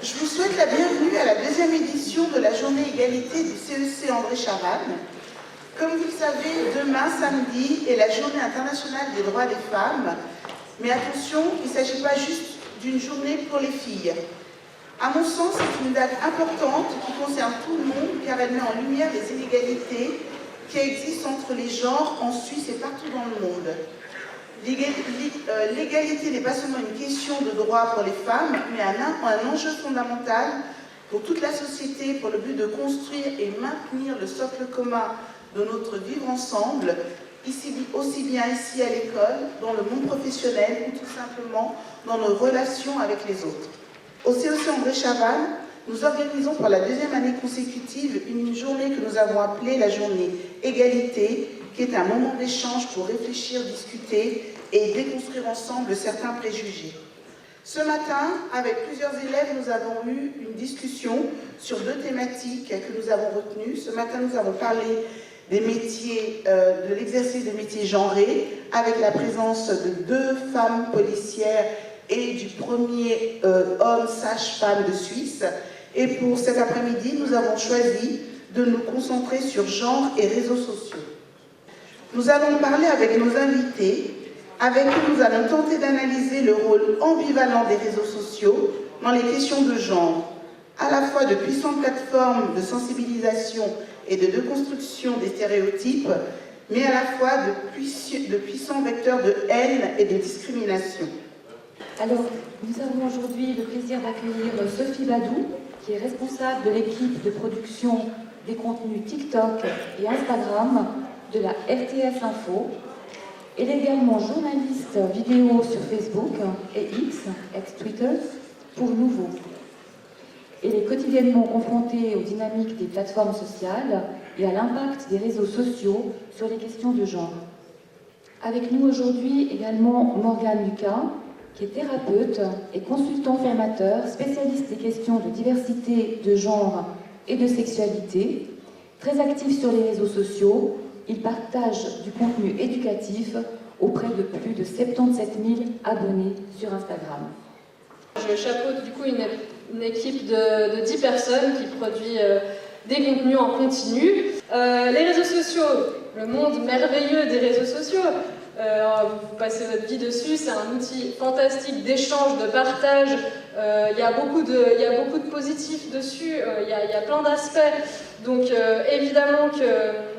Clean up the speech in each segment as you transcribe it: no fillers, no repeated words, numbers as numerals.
Je vous souhaite la bienvenue à la deuxième édition de la journée égalité du CEC André Chavannes. Comme vous le savez, demain, samedi, est la journée internationale des droits des femmes. Mais attention, il ne s'agit pas juste d'une journée pour les filles. À mon sens, c'est une date importante qui concerne tout le monde car elle met en lumière les inégalités qui existent entre les genres en Suisse et partout dans le monde. L'égalité n'est pas seulement une question de droit pour les femmes, mais un enjeu fondamental pour toute la société pour le but de construire et maintenir le socle commun de notre vivre ensemble, aussi bien ici à l'école, dans le monde professionnel ou tout simplement dans nos relations avec les autres. Au CEC André Chavannes, nous organisons pour la deuxième année consécutive une journée que nous avons appelée la journée Égalité, qui est un moment d'échange pour réfléchir, discuter et déconstruire ensemble certains préjugés. Ce matin, avec plusieurs élèves, nous avons eu une discussion sur deux thématiques que nous avons retenues. Ce matin, nous avons parlé des métiers, de l'exercice des métiers genrés, avec la présence de deux femmes policières et du premier homme sage-femme de Suisse. Et pour cet après-midi, nous avons choisi de nous concentrer sur genre et réseaux sociaux. Nous allons parler avec nos invités, avec qui nous allons tenter d'analyser le rôle ambivalent des réseaux sociaux dans les questions de genre, à la fois de puissantes plateformes de sensibilisation et de déconstruction des stéréotypes, mais à la fois de puissants vecteurs de haine et de discrimination. Alors, nous avons aujourd'hui le plaisir d'accueillir Sophie Badou, qui est responsable de l'équipe de production des contenus TikTok et Instagram de la RTS Info. Elle est également journaliste vidéo sur Facebook et X, ex-Twitter, pour Nouveau. Elle est quotidiennement confrontée aux dynamiques des plateformes sociales et à l'impact des réseaux sociaux sur les questions de genre. Avec nous aujourd'hui également Morgane Lucas, qui est thérapeute et consultant formateur, spécialiste des questions de diversité, de genre et de sexualité, très actif sur les réseaux sociaux. Il partage du contenu éducatif auprès de plus de 77 000 abonnés sur Instagram. Je chapeaute du coup une équipe de 10 personnes qui produit des contenus en continu. Les réseaux sociaux, le monde merveilleux des réseaux sociaux, vous passez votre vie dessus, c'est un outil fantastique d'échange, de partage. Il y a beaucoup de positifs dessus, il y a plein d'aspects. Donc évidemment que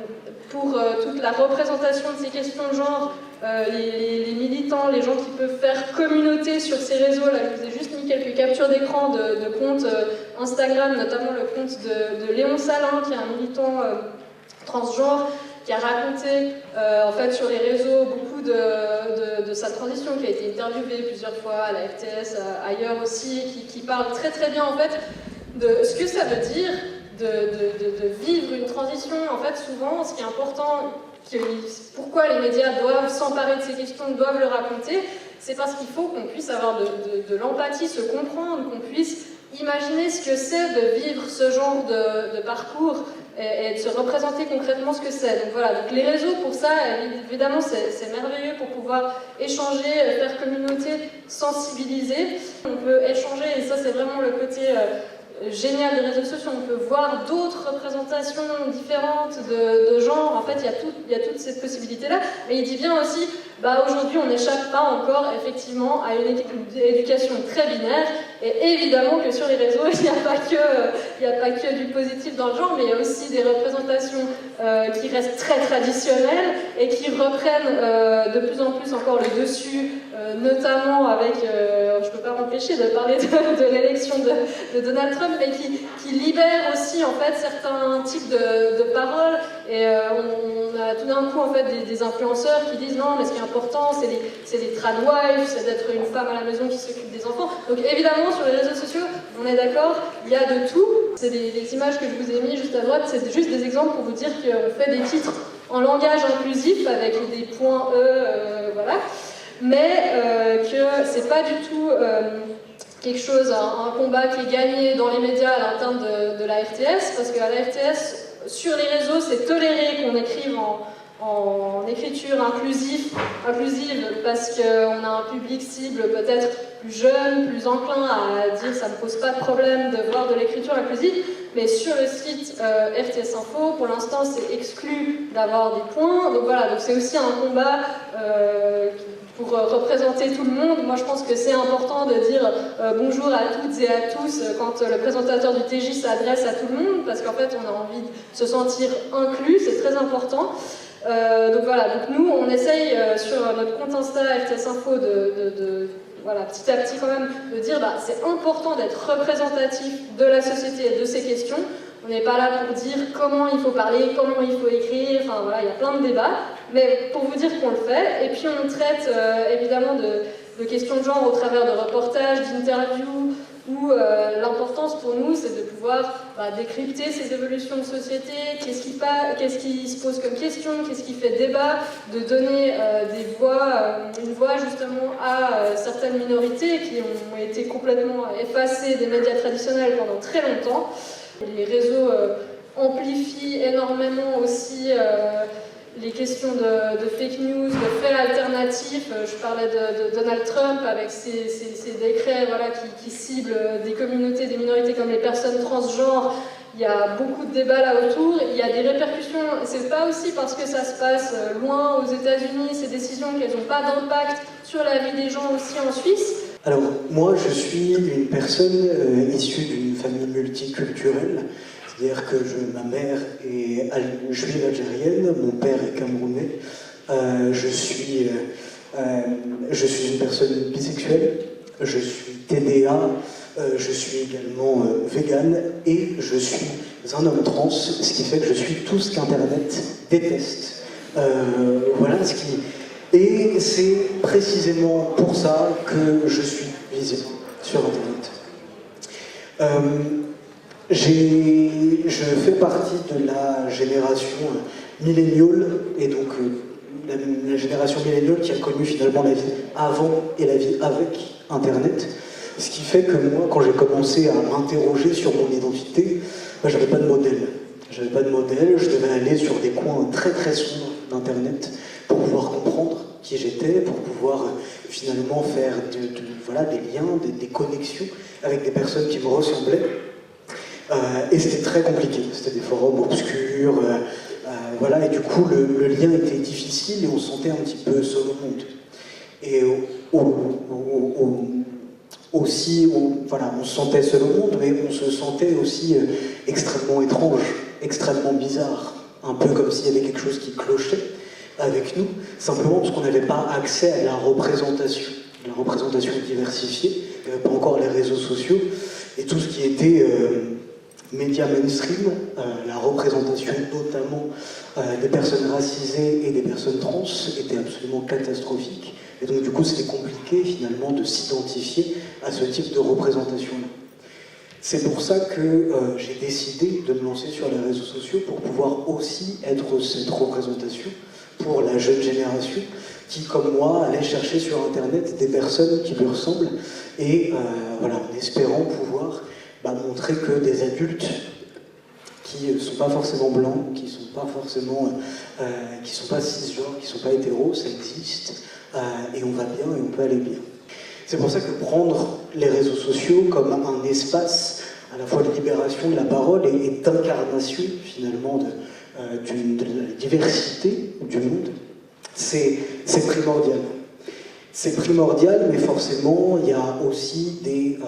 pour toute la représentation de ces questions de genre, les militants, les gens qui peuvent faire communauté sur ces réseaux, là je vous ai juste mis quelques captures d'écran de comptes Instagram, notamment le compte de Léon Salin, qui est un militant transgenre, qui a raconté en fait sur les réseaux beaucoup de sa transition, qui a été interviewé plusieurs fois à la RTS, ailleurs aussi, qui parle très très bien en fait de ce que ça veut dire de vivre une transition. En fait, souvent, ce qui est important, pourquoi les médias doivent s'emparer de ces questions, doivent le raconter, c'est parce qu'il faut qu'on puisse avoir de l'empathie, se comprendre, qu'on puisse imaginer ce que c'est de vivre ce genre de parcours et de se représenter concrètement ce que c'est. Donc voilà, donc les réseaux pour ça, évidemment, c'est merveilleux pour pouvoir échanger, faire communauté, sensibiliser. On peut échanger, et ça c'est vraiment le côté génial des réseaux sociaux, on peut voir d'autres représentations différentes de genre. En fait, il y a toute cette possibilité-là. Mais il dit bien aussi, aujourd'hui, on n'échappe pas encore, effectivement, à une éducation très binaire. Et évidemment que sur les réseaux, il n'y a pas que du positif dans le genre, mais il y a aussi des représentations qui restent très traditionnelles et qui reprennent de plus en plus encore le dessus, notamment avec, je ne peux pas m'empêcher de parler de l'élection de Donald Trump, mais qui libère aussi en fait certains types de paroles. Et on a tout d'un coup en fait des influenceurs qui disent non, mais ce qui est important, c'est les tradwives, c'est d'être une femme à la maison qui s'occupe des enfants. Donc évidemment sur les réseaux sociaux, on est d'accord, il y a de tout. C'est les images que je vous ai mis juste à droite, c'est juste des exemples pour vous dire qu'on fait des titres en langage inclusif avec des points voilà, mais que c'est pas du tout quelque chose, un combat qui est gagné dans les médias à l'interne de la RTS, parce qu'à la RTS, sur les réseaux, c'est toléré qu'on écrive en écriture inclusive parce qu'on a un public cible peut-être plus jeune, plus enclin à dire ça ne me pose pas de problème de voir de l'écriture inclusive, mais sur le site RTS Info, pour l'instant c'est exclu d'avoir des points, donc voilà, donc c'est aussi un combat pour représenter tout le monde. Moi je pense que c'est important de dire bonjour à toutes et à tous quand le présentateur du TJ s'adresse à tout le monde, parce qu'en fait on a envie de se sentir inclus, c'est très important. Donc voilà, donc nous on essaye sur notre compte Insta RTS Info voilà, petit à petit quand même de dire c'est important d'être représentatif de la société et de ses questions. On n'est pas là pour dire comment il faut parler, comment il faut écrire, enfin voilà, il y a plein de débats, mais pour vous dire qu'on le fait. Et puis on traite évidemment de questions de genre au travers de reportages, d'interviews, où l'importance pour nous c'est de pouvoir décrypter ces évolutions de société, qu'est-ce qui se pose comme question, qu'est-ce qui fait débat, de donner une voix justement à certaines minorités qui ont été complètement effacées des médias traditionnels pendant très longtemps. Les réseaux amplifient énormément aussi les questions de fake news, de faits alternatifs. Je parlais de Donald Trump avec ses décrets voilà, qui ciblent des communautés, des minorités comme les personnes transgenres. Il y a beaucoup de débats là autour, il y a des répercussions. C'est pas aussi parce que ça se passe loin aux États-Unis, ces décisions, qu'elles n'ont pas d'impact sur la vie des gens aussi en Suisse. Alors, moi, je suis une personne issue d'une famille multiculturelle. C'est-à-dire que ma mère est juive algérienne, mon père est camerounais. Je suis une personne bisexuelle, je suis TDA, je suis également végane et je suis un homme trans, ce qui fait que je suis tout ce qu'Internet déteste. Voilà ce qui... Et c'est précisément pour ça que je suis visible sur Internet. Je fais partie de la génération milléniale, et donc la génération milléniale qui a connu finalement la vie avant et la vie avec Internet. Ce qui fait que moi, quand j'ai commencé à m'interroger sur mon identité, j'avais pas de modèle. J'avais pas de modèle, je devais aller sur des coins très très sombres d'Internet pour pouvoir comprendre qui j'étais, pour pouvoir finalement faire voilà, des liens, des connexions avec des personnes qui me ressemblaient. Et c'était très compliqué, c'était des forums obscurs, voilà, et du coup le lien était difficile et on se sentait un petit peu seul au monde. Et voilà, on se sentait seul au monde, mais on se sentait aussi extrêmement étrange, extrêmement bizarre, un peu comme s'il y avait quelque chose qui clochait avec nous, simplement parce qu'on n'avait pas accès à la représentation diversifiée, il n'y avait pas encore les réseaux sociaux, et tout ce qui était médias mainstream, la représentation notamment des personnes racisées et des personnes trans était absolument catastrophique. Et donc du coup c'était compliqué finalement de s'identifier à ce type de représentation-là. C'est pour ça que j'ai décidé de me lancer sur les réseaux sociaux pour pouvoir aussi être cette représentation pour la jeune génération qui, comme moi, allait chercher sur Internet des personnes qui lui ressemblent et voilà, en espérant pouvoir montrer que des adultes qui ne sont pas forcément blancs, qui ne sont pas forcément, qui sont pas cisgenres, qui ne sont pas hétéros, ça existe, et on va bien et on peut aller bien. C'est pour ça que prendre les réseaux sociaux comme un espace à la fois de libération de la parole et d'incarnation finalement de la diversité du monde, c'est primordial. C'est primordial, mais forcément, il y a aussi des...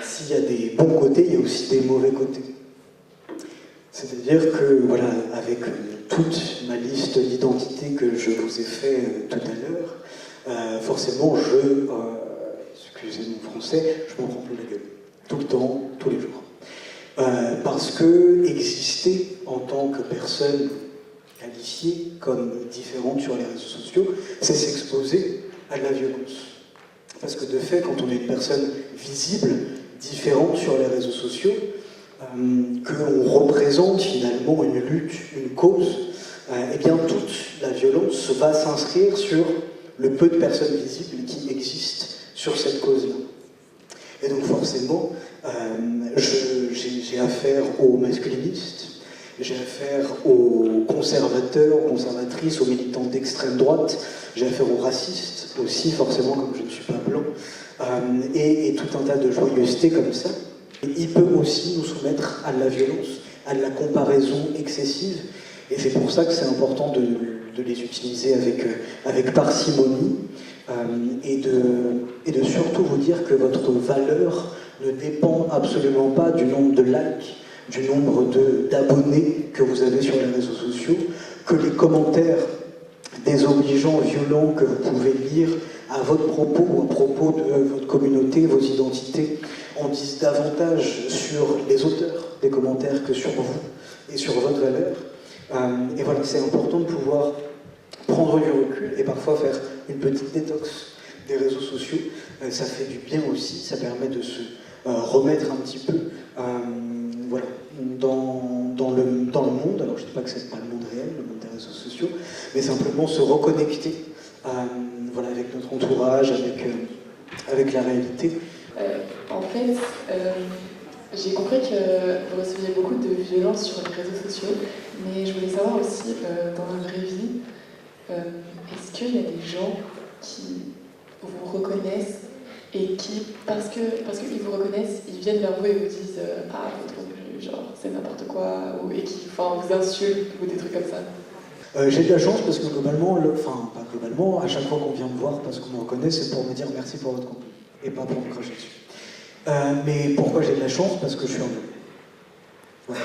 s'il y a des bons côtés, il y a aussi des mauvais côtés. C'est-à-dire que, voilà, avec toute ma liste d'identités que je vous ai fait tout à l'heure, forcément, excusez mon français, je m'en prends plus la gueule. Tout le temps, tous les jours. Parce que exister en tant que personne qualifiée comme différente sur les réseaux sociaux, c'est s'exposer à de la violence. Parce que de fait, quand on est une personne visible, différente sur les réseaux sociaux, qu'on représente finalement une lutte, une cause, eh bien toute la violence va s'inscrire sur le peu de personnes visibles qui existent sur cette cause-là. Et donc forcément, j'ai affaire aux masculinistes, j'ai affaire aux conservateurs, aux conservatrices, aux militants d'extrême droite, j'ai affaire aux racistes aussi, forcément, comme je ne suis pas blanc, et tout un tas de joyeuseté comme ça. Et il peut aussi nous soumettre à la violence, à la comparaison excessive, et c'est pour ça que c'est important de les utiliser avec parcimonie, et de surtout vous dire que votre valeur ne dépend absolument pas du nombre de likes, du nombre d'abonnés que vous avez sur les réseaux sociaux, que les commentaires désobligeants, violents que vous pouvez lire à votre propos ou à propos de votre communauté, vos identités, en disent davantage sur les auteurs des commentaires que sur vous et sur votre valeur. Et voilà, c'est important de pouvoir prendre du recul et parfois faire une petite détox des réseaux sociaux. Ça fait du bien aussi, ça permet de se remettre un petit peu voilà, dans le monde. Alors je ne dis pas que c'est pas le monde réel, le monde des réseaux sociaux, mais simplement se reconnecter voilà, avec notre entourage, avec la réalité. En fait, j'ai compris que vous receviez beaucoup de violence sur les réseaux sociaux, mais je voulais savoir aussi, dans la vraie vie, est-ce qu'il y a des gens qui vous reconnaissent et qui, parce qu'ils vous reconnaissent, ils viennent vers vous et vous disent « Ah, votre contenu, genre, c'est n'importe quoi » et qui vous insultent ou des trucs comme ça? J'ai de la chance parce que globalement, pas globalement, à chaque fois qu'on vient me voir parce qu'on me reconnaît, c'est pour me dire merci pour votre contenu et pas pour me cracher dessus. Mais pourquoi j'ai de la chance? Parce que je suis un homme. Voilà.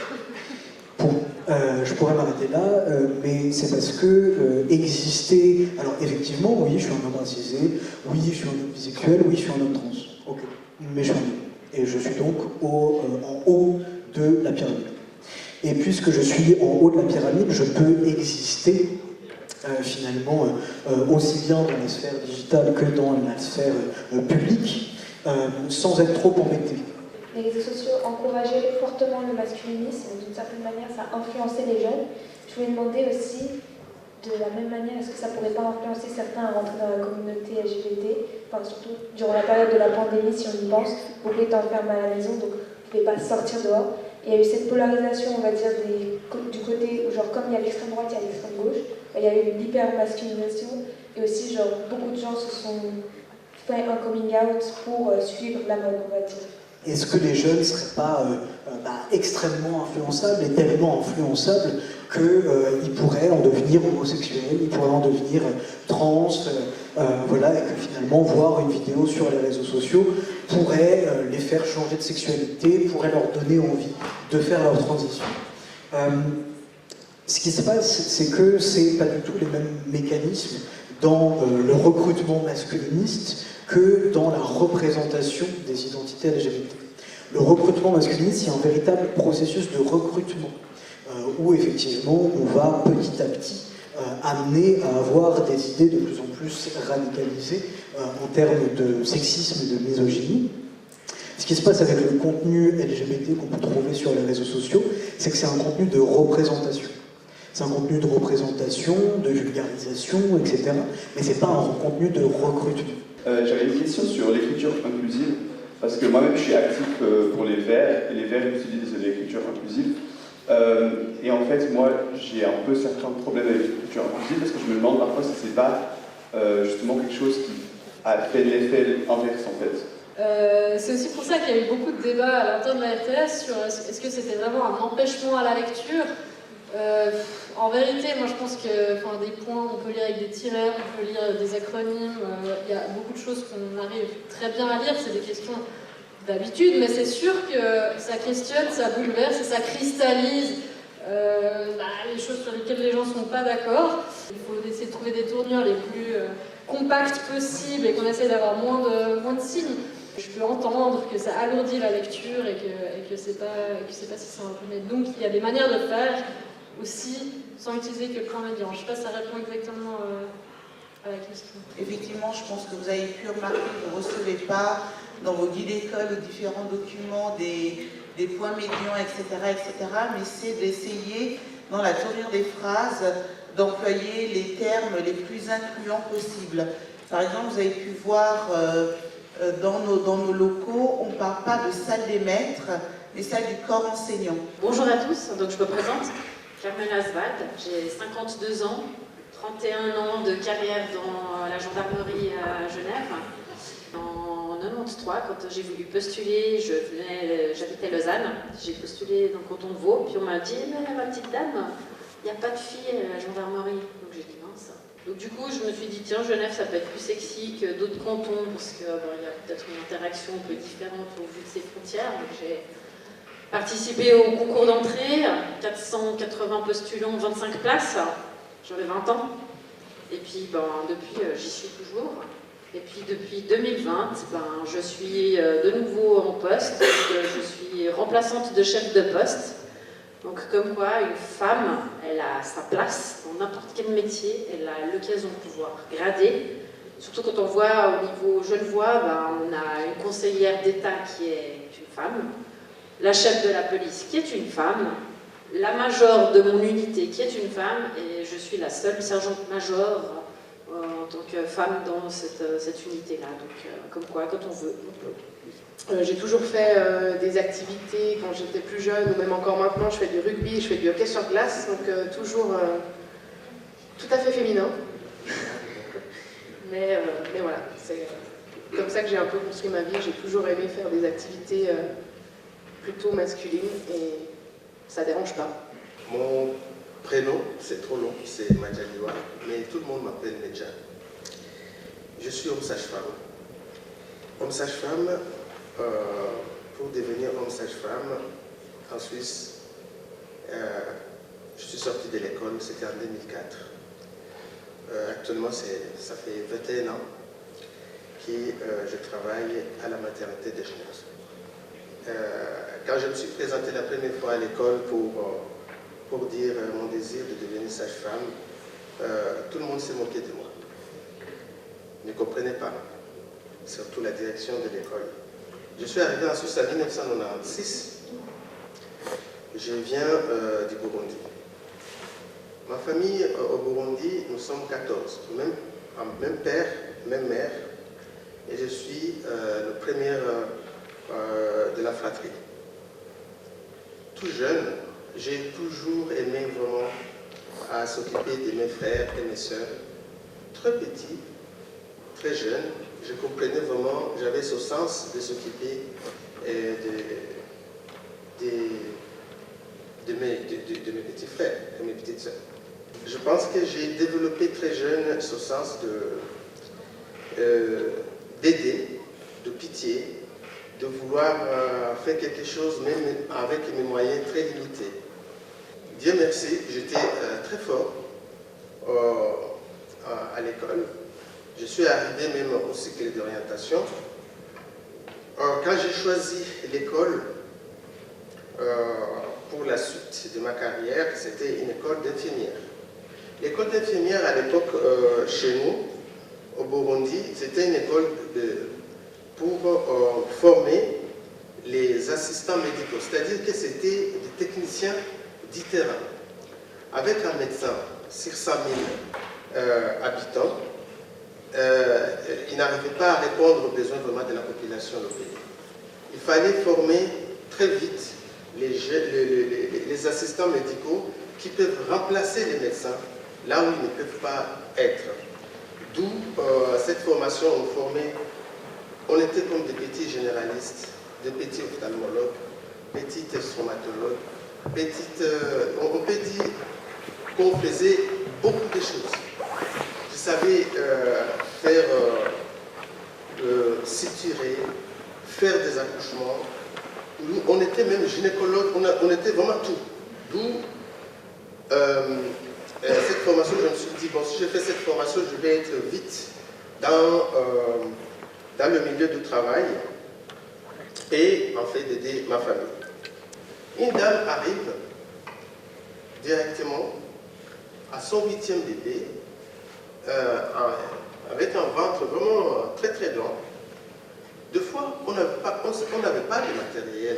Je pourrais m'arrêter là, mais c'est parce que exister... Alors effectivement, oui, je suis un homme racisé, oui, je suis un homme bisexuel, oui, je suis un homme trans. Ok, mais je suis un homme. Et je suis donc en haut de la pyramide. Et puisque je suis en haut de la pyramide, je peux exister finalement aussi bien dans la sphère digitale que dans la sphère publique, sans être trop embêté. Les réseaux sociaux encourageaient fortement le masculinisme, d'une certaine manière ça influençait les jeunes. Je voulais demander aussi, de la même manière, est-ce que ça ne pourrait pas influencer certains à rentrer dans la communauté LGBT, enfin, surtout durant la période de la pandémie, si on y pense, beaucoup étaient enfermés à la maison, donc vous ne pouvez pas sortir dehors. Et il y a eu cette polarisation, on va dire, du côté, genre comme il y a l'extrême droite, il y a l'extrême gauche, il y a eu l'hyper-masculinisation, et aussi genre beaucoup de gens se sont fait un coming out pour suivre la mode, on va dire. Est-ce que les jeunes ne seraient pas extrêmement influençables et tellement influençables qu'ils pourraient en devenir homosexuels, ils pourraient en devenir trans, voilà, et que finalement voir une vidéo sur les réseaux sociaux pourrait les faire changer de sexualité, pourrait leur donner envie de faire leur transition. Ce qui se passe, c'est que c'est pas du tout les mêmes mécanismes dans le recrutement masculiniste que dans la représentation des identités LGBT. Le recrutement masculiniste, c'est un véritable processus de recrutement, où effectivement on va petit à petit amener à avoir des idées de plus en plus radicalisées en termes de sexisme et de misogynie. Ce qui se passe avec le contenu LGBT qu'on peut trouver sur les réseaux sociaux, c'est que c'est un contenu de représentation. C'est un contenu de représentation, de vulgarisation, etc. Mais c'est pas un contenu de recrutement. J'avais une question sur l'écriture inclusive, parce que moi-même je suis actif pour les Verts, et les Verts utilisent l'écriture inclusive. Et en fait, moi j'ai un peu certains problèmes avec l'écriture inclusive, parce que je me demande parfois si c'est pas justement quelque chose qui a fait l'effet inverse en fait. C'est aussi pour ça qu'il y a eu beaucoup de débats à l'intérieur de la RTS sur est-ce que c'était vraiment un empêchement à la lecture. En vérité, moi je pense que des points, on peut lire avec des tirets, on peut lire des acronymes, il y a beaucoup de choses qu'on arrive très bien à lire, c'est des questions d'habitude, mais c'est sûr que ça questionne, ça bouleverse et ça cristallise les choses sur lesquelles les gens ne sont pas d'accord. Il faut essayer de trouver des tournures les plus compactes possibles et qu'on essaie d'avoir moins de signes. Je peux entendre que ça alourdit la lecture et que c'est pas si simple. Mais donc il y a des manières de faire aussi sans utiliser que le point médian. Je ne sais pas si ça répond exactement à la question. Effectivement, je pense que vous avez pu remarquer que vous ne recevez pas dans vos guides d'école ou différents documents des points médians, etc., mais c'est d'essayer, dans la tournure des phrases, d'employer les termes les plus incluants possibles. Par exemple, vous avez pu voir dans nos locaux, on ne parle pas de salle des maîtres, mais celle du corps enseignant. Bonjour à tous, donc je me présente, Carmen Aswad, j'ai 52 ans, 31 ans de carrière dans la gendarmerie à Genève. En 93, quand j'ai voulu postuler, j'habitais Lausanne, j'ai postulé dans le canton de Vaud, puis on m'a dit mais ma petite dame, il n'y a pas de filles à la gendarmerie. Donc j'ai dit mince. Donc du coup, je me suis dit tiens, Genève, ça peut être plus sexy que d'autres cantons, parce qu'il y a peut-être une interaction un peu différente au vu de ses frontières. Donc j'ai participé au concours d'entrée, 480 postulants, 25 places, j'avais 20 ans. Et puis depuis, j'y suis toujours. Et puis depuis 2020, je suis de nouveau en poste, je suis remplaçante de chef de poste. Donc comme quoi, une femme, elle a sa place dans n'importe quel métier, elle a l'occasion de pouvoir grader. Surtout quand on voit au niveau Genevois, on a une conseillère d'État qui est une femme, la chef de la police qui est une femme, la major de mon unité qui est une femme, et je suis la seule sergente-major en tant que femme dans cette unité-là. Donc comme quoi, quand on veut, on peut. J'ai toujours fait des activités quand j'étais plus jeune, ou même encore maintenant, je fais du rugby, je fais du hockey sur glace, donc toujours tout à fait féminin. mais voilà, c'est comme ça que j'ai un peu construit ma vie. J'ai toujours aimé faire des activités plutôt masculines, et ça dérange pas. Mon prénom, c'est trop long, c'est Madjaliwa, mais tout le monde m'appelle Medja. Je suis homme sage-femme. Homme sage-femme, pour devenir homme sage-femme en Suisse, je suis sorti de l'école, c'était en 2004. Actuellement, ça fait 21 ans que je travaille à la maternité de Genève. Quand je me suis présenté la première fois à l'école pour dire mon désir de devenir sage-femme, tout le monde s'est moqué de moi. Ne comprenait pas, surtout la direction de l'école. Je suis arrivé en Suisse en 1996. Je viens du Burundi. Ma famille au Burundi, nous sommes 14, même père, même mère, et je suis le premier de la fratrie. Tout jeune, j'ai toujours aimé vraiment à s'occuper de mes frères et mes sœurs. Très petit, très jeune, je comprenais vraiment, j'avais ce sens de s'occuper de mes petits frères et mes petites sœurs. Je pense que j'ai développé très jeune ce sens d'aider, de pitié, de vouloir faire quelque chose même avec mes moyens très limités. Dieu merci, j'étais très fort à l'école. Je suis arrivé même au cycle d'orientation. Quand j'ai choisi l'école pour la suite de ma carrière, c'était une école d'infirmière. L'école d'infirmière à l'époque chez nous, au Burundi, c'était une école pour former les assistants médicaux, c'est-à-dire que c'était des techniciens du terrain. Avec un médecin sur 100 000 habitants, il n'arrivait pas à répondre aux besoins vraiment de la population locale. Il fallait former très vite les assistants médicaux qui peuvent remplacer les médecins là où ils ne peuvent pas être. D'où cette formation, on était comme des petits généralistes, des petits ophtalmologues, petits stomatologues, on peut dire qu'on faisait beaucoup de choses. Je savais faire suturer, faire des accouchements. Nous, on était même gynécologues, on était vraiment tout. D'où cette formation, je me suis dit, bon, si je fais cette formation, je vais être vite dans le milieu du travail et en fait d'aider ma famille. Une dame arrive directement à son 8e bébé avec un ventre vraiment très très grand. Deux fois, on n'avait pas de matériel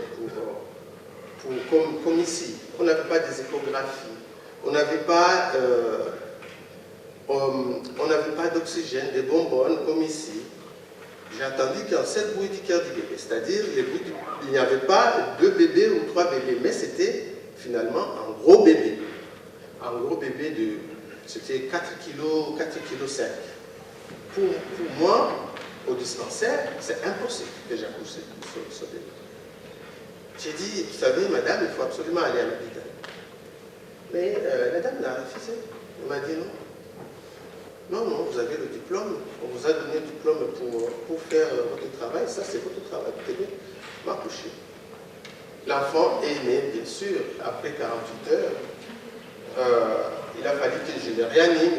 comme ici. On n'avait pas des échographies, on n'avait pas d'oxygène, des bonbonnes comme ici. j'ai entendu qu'un seul bruit du cœur du bébé, c'est-à-dire il n'y avait pas 2 bébés ou 3 bébés, mais c'était finalement un gros bébé. Un gros bébé c'était 4 kg, 4 kg 5. Pour moi, au dispensaire, c'est impossible que j'accouche ce bébé. J'ai dit, vous savez, madame, il faut absolument aller à l'hôpital. Mais la dame l'a refusé. Elle m'a dit non. Non, non, vous avez le diplôme. On vous a donné le diplôme pour faire votre travail. Ça, c'est votre travail. Vous devez m'accoucher. L'enfant est né, bien sûr, après 48 heures. Il a fallu que je le réanime.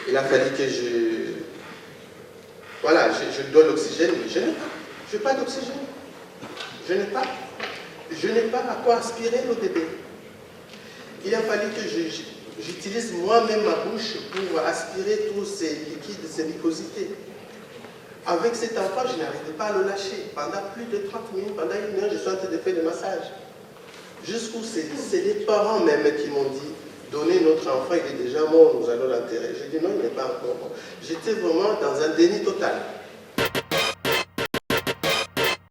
Il a fallu que je... Voilà, je donne l'oxygène, mais je n'ai pas. Je n'ai pas d'oxygène. Je n'ai pas. Je n'ai pas à quoi aspirer le bébé. Il a fallu que j'utilise moi-même ma bouche pour aspirer tous ces liquides, ces mucosités. Avec cet enfant, je n'arrivais pas à le lâcher. Pendant plus de 30 minutes, pendant 1 heure, je suis en train de faire le massage. Jusqu'où c'est les parents même qui m'ont dit, donnez notre enfant, il est déjà mort, nous allons l'enterrer. J'ai dit non, il n'est pas encore mort. J'étais vraiment dans un déni total.